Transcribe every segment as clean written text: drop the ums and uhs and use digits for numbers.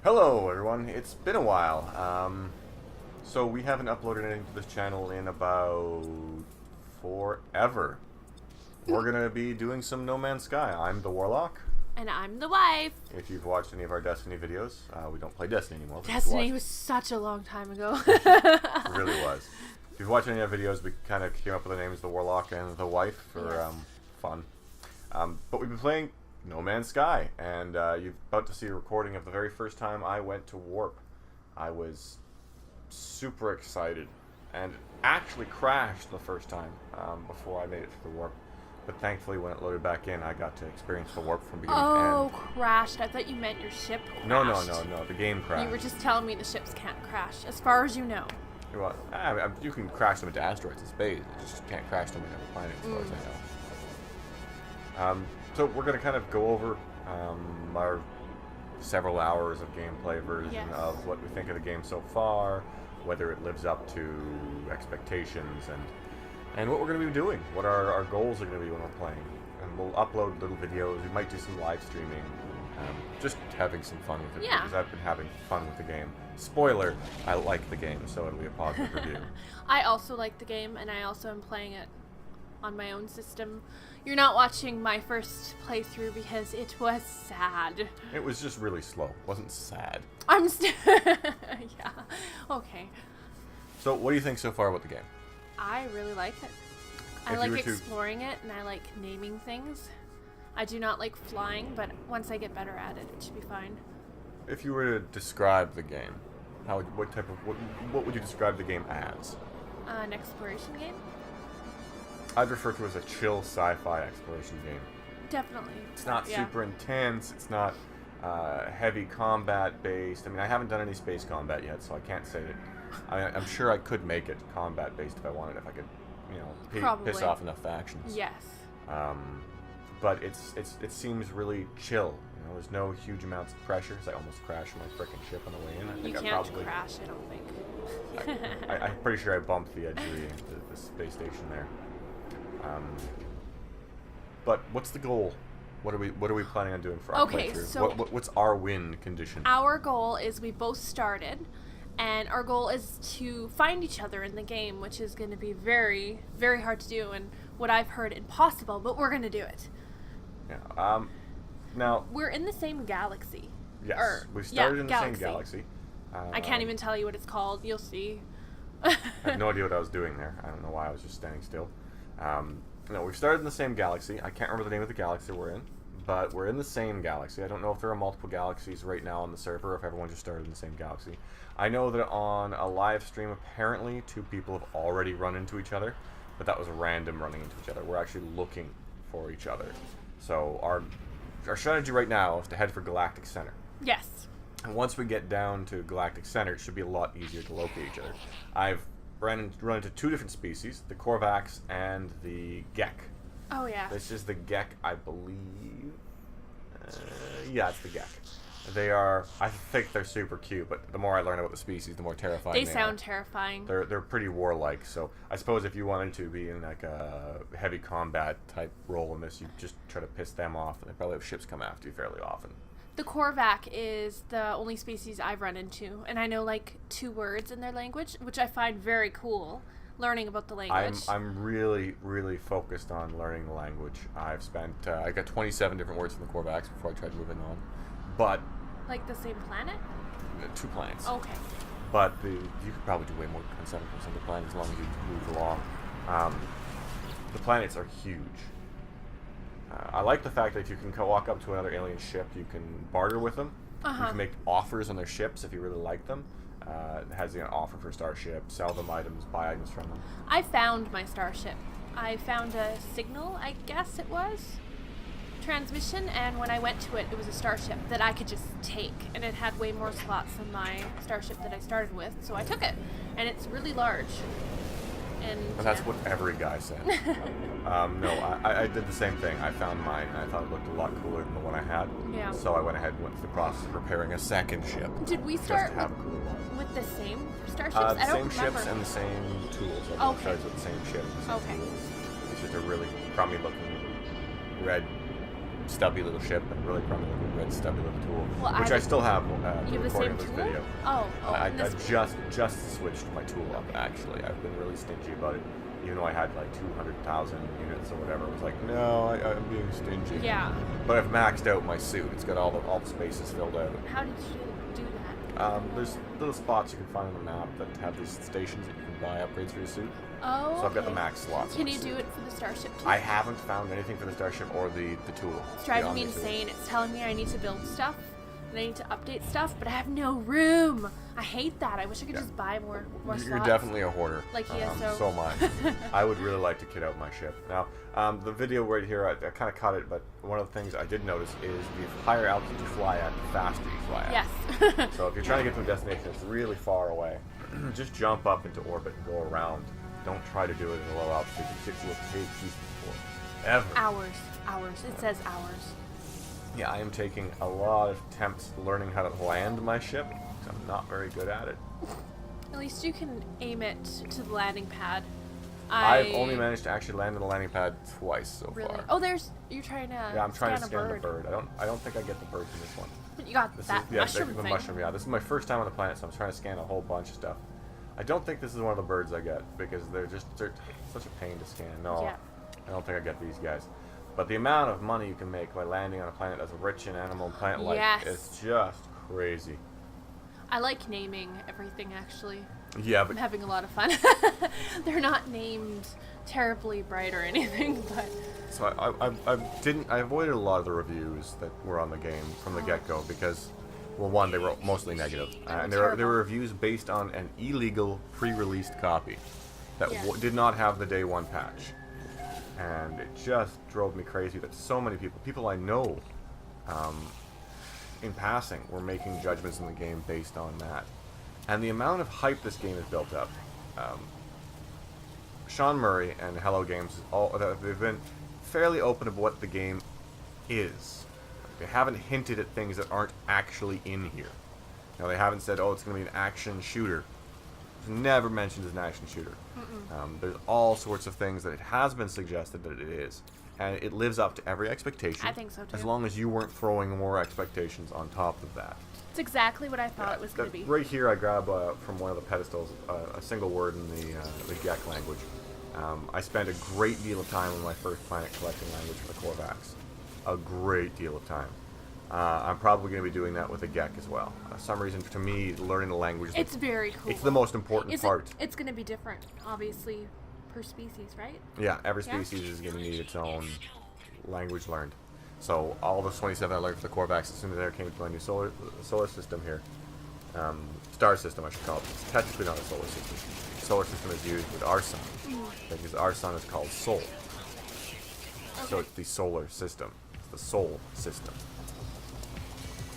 Hello everyone, it's been a while. So we haven't uploaded anything to this channel in about forever. We're gonna be doing some No Man's Sky. I'm the Warlock. And I'm the wife. If you've watched any of our Destiny videos, we don't play Destiny anymore. Destiny was such a long time ago. It really was. If you've watched any of our videos, we kind of came up with the names the Warlock and the Wife for fun. But we've been playing No Man's Sky, and you're about to see a recording of the very first time I went to Warp. I was super excited, and it actually crashed the first time before I made it to the Warp. But thankfully, when it loaded back in, I got to experience the Warp from beginning to end. Oh, crashed. I thought you meant your ship crashed. No, the game crashed. You were just telling me the ships can't crash, as far as you know. Well, you can crash them into asteroids in space. You just can't crash them into other planets, as far as I know. So we're going to kind of go over our several hours of gameplay version of what we think of the game so far, whether it lives up to expectations, and what we're going to be doing, what our goals are going to be when we're playing. And we'll upload little videos. We might do some live streaming, just having some fun with it, because I've been having fun with the game. Spoiler, I like the game, so it'll be a positive review. I also like the game, and I also am playing it on my own system. You're not watching my first playthrough because it was sad. It was just really slow. It wasn't sad. I'm still... yeah. Okay. So, what do you think so far about the game? I really like it. I like exploring it, and I like naming things. I do not like flying, but once I get better at it, it should be fine. If you were to describe the game, what would you describe the game as? An exploration game? I'd refer to it as a chill sci-fi exploration game. Definitely. It's not super intense. It's not heavy combat based. I mean, I haven't done any space combat yet, so I can't say that. I'm sure I could make it combat based if I wanted, if I could, piss off enough factions. Yes. But it seems really chill. There's no huge amounts of pressure. I almost crashed my frickin' ship on the way in. I think you can't crash, I don't think. I'm pretty sure I bumped the edge of the space station there. But what's the goal? What are we planning on doing for our playthrough? So what's our win condition? Our goal is we both started, and our goal is to find each other in the game, which is going to be very, very hard to do, and what I've heard impossible, but we're going to do it. Yeah. Now we're in the same galaxy. Yes, we started in the same galaxy. I can't even tell you what it's called. You'll see. I have no idea what I was doing there. I don't know why I was just standing still. No, we started in the same galaxy. I can't remember the name of the galaxy we're in, but we're in the same galaxy. I don't know if there are multiple galaxies right now on the server, or if everyone just started in the same galaxy. I know that on a live stream, apparently, 2 people have already run into each other, but that was random running into each other. We're actually looking for each other. So our strategy right now is to head for Galactic Center. Yes. And once we get down to Galactic Center, it should be a lot easier to locate each other. I've run into 2 different species, the Korvax and the Gek. Oh, yeah. This is the Gek, I believe. Yeah, it's the Gek. They are, I think they're super cute, but the more I learn about the species, the more terrifying they are. They sound terrifying. They're pretty warlike, so I suppose if you wanted to be in like a heavy combat type role in this, you just try to piss them off, and they probably have ships come after you fairly often. The Korvac is the only species I've run into, and I know like 2 words in their language, which I find very cool, learning about the language. I'm really, really focused on learning the language. I've spent, I got 27 different words from the Korvacs before I tried moving on, but... Like the same planet? 2 planets. Okay. But you could probably do way more than 27 from the planet as long as you move along. The planets are huge. I like the fact that if you can walk up to another alien ship, you can barter with them. You can make offers on their ships if you really like them. It has an offer for a starship, sell them items, buy items from them. I found my starship. I found a signal, I guess it was, transmission, and when I went to it, it was a starship that I could just take, and it had way more slots than my starship that I started with, so I took it, and it's really large. And that's what every guy said. No, I did the same thing. I found mine, and I thought it looked a lot cooler than the one I had. Yeah. So I went ahead and went through the process of repairing a second ship. Did we start just to have a cooler one. With the same starships? I don't remember. Same ships and the same tools. Everyone starts with the same ship and the same tools. It's just a really crummy looking red stubby little ship and really crummy little red stubby little tool, Well, which I still have You have the recording same this tool? video. Oh, I and this- just switched my tool up, actually. I've been really stingy about it. Even though I had like 200,000 units or whatever, I was like, no, I'm being stingy. Yeah. But I've maxed out my suit. It's got all the spaces filled out. How did you do that? There's little spots you can find on the map that have these stations that you can buy upgrades for your suit. Oh, So I've got the okay. max slots. Can on you the do suit. it for the starship too? I haven't found anything for the starship or the tool. It's driving the me Omni tool. insane. It's telling me I need to build stuff and I need to update stuff, but I have no room. I hate that. I wish I could Yeah. just buy more You're slots. definitely a hoarder. Like ESO. So am I. I would really like to kit out my ship. Now, the video right here, I kind of cut it, but one of the things I did notice is the higher altitude you fly at, the faster you fly at. Yes. So if you're trying to get to a destination that's really far away, just jump up into orbit and go around. Don't try to do it in a low altitude. It will take you forever. Hours. It says hours. Yeah, I am taking a lot of attempts learning how to land my ship. 'Cause I'm not very good at it. At least you can aim it to the landing pad. I've only managed to actually land on the landing pad twice so Really? far. Oh, you're trying to Yeah, I'm trying to scan scan a the bird. bird. I don't think I get the birds in this one. But you got This that is, yeah, mushroom the thing. mushroom. Yeah, this is my first time on the planet, so I'm trying to scan a whole bunch of stuff. I don't think this is one of the birds I get because they're such a pain to scan. No, Yeah. I don't think I get these guys. But the amount of money you can make by landing on a planet that's rich in animal and plant life Yes. is just crazy. I like naming everything, actually. Yeah, I'm but having a lot of fun. They're not named terribly bright or anything, but so I avoided a lot of the reviews that were on the game from the get-go because, well, one, they were mostly negative, and there were terrible. reviews based on an illegal pre-released copy that Yeah. did not have the day one patch, and it just drove me crazy that so many people I know, in passing, were making judgments in the game based on that, and the amount of hype this game has built up. Sean Murray and Hello Games, they've been fairly open about what the game is. They haven't hinted at things that aren't actually in here. They haven't said, oh, it's going to be an action shooter. It's never mentioned as an action shooter. There's all sorts of things that it has been suggested that it is. And it lives up to every expectation. I think so, too. As long as you weren't throwing more expectations on top of that. it's exactly what I thought it was going to be. Right here, I grab from one of the pedestals a single word in the Gek language. I spent a great deal of time on my first planet collecting language for the Korvax. A great deal of time. I'm probably going to be doing that with the Gek as well. Some reason, to me, learning the language... It's very cool. It's the most important part. It's going to be different, obviously, per species, right? Yeah, every Yeah. species is going to need its own language learned. So all the 27 I learned for the Korvax, as soon as I came to my new solar system here, star system I should call it. It's technically not a solar system. Solar system is used with our sun, because our sun is called Sol. So it's the solar system. It's the Sol system.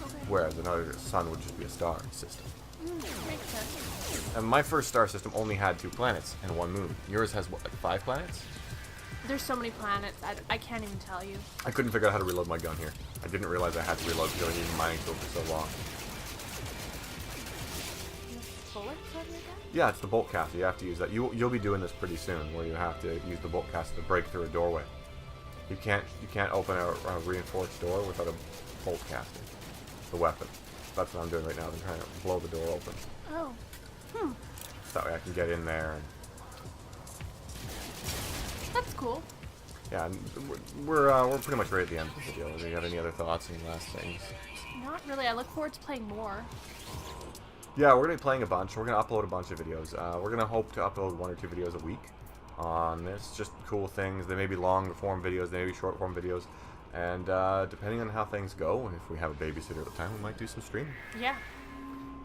Okay. Whereas another sun would just be a star system. Makes sense. And my first star system only had 2 planets and 1 moon. Yours has what, like 5 planets? There's so many planets, I can't even tell you. I couldn't figure out how to reload my gun here. I didn't realize I had to reload because I was using mining tool for so long. Bullets on your gun? Yeah, it's the bolt caster. You have to use that. You'll be doing this pretty soon, where you have to use the bolt caster to break through a doorway. You can't open a reinforced door without a bolt caster. The weapon. That's what I'm doing right now. I'm trying to blow the door open. Oh. So that way I can get in there. And, That's cool. yeah, and we're pretty much right at the end of the video. Do you have any other thoughts, any last things? Not really. I look forward to playing more. Yeah, we're going to be playing a bunch. We're going to upload a bunch of videos. We're going to hope to upload 1 or 2 videos a week on this. Just cool things. They may be long form videos, they may be short form videos. And depending on how things go, and if we have a babysitter at the time, we might do some streaming. Yeah.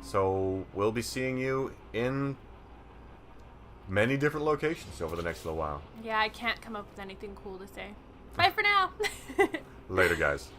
So we'll be seeing you in many different locations over the next little while. Yeah, I can't come up with anything cool to say. Bye for now. Later, guys.